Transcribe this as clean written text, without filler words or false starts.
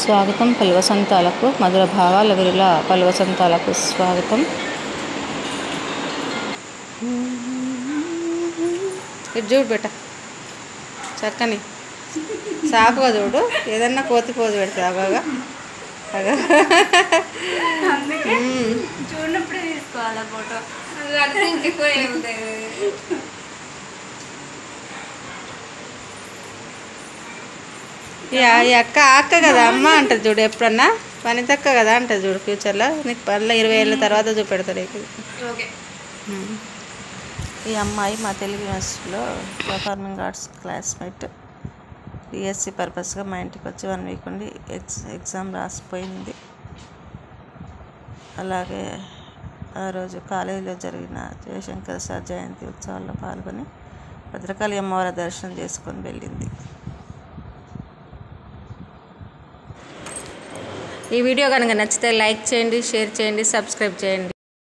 స్వాగతం పలువసంతాలకు మధుర భావాల విరుల పలువసంతాలకు స్వాగతం. ఇటు చూడు బెట చక్కని సాకుగా చూడు, ఏదన్నా కోతి పోజు పెడతా బాగా చూడనప్పుడే తీసుకోవాలా ఫోటో. ఈ అక్క కదా అమ్మ అంటది చూడు, ఎప్పుడన్నా పని తక్క కదా అంటది చూడు. ఫ్యూచర్లో నీకు పనిలో 20 ఏళ్ళ తర్వాత చూపెడతాడు. ఈ అమ్మాయి మా తెలుగు యూనివర్సిటీలో పర్ఫార్మింగ్ ఆర్ట్స్ క్లాస్మేట్. బిఎస్సి పర్పస్గా మా ఇంటికి వచ్చి 1 వీక్ ఉండి ఎగ్జామ్ రాసిపోయింది. అలాగే ఆ రోజు కాలేజీలో జరిగిన జయశంకర్ సార్ జయంతి ఉత్సవాల్లో పాల్గొని భద్రకాళి అమ్మవారి దర్శనం చేసుకొని వెళ్ళింది. ఈ వీడియో కనుక నచ్చితే లైక్ చేయండి, షేర్ చేయండి, సబ్స్క్రైబ్ చేయండి.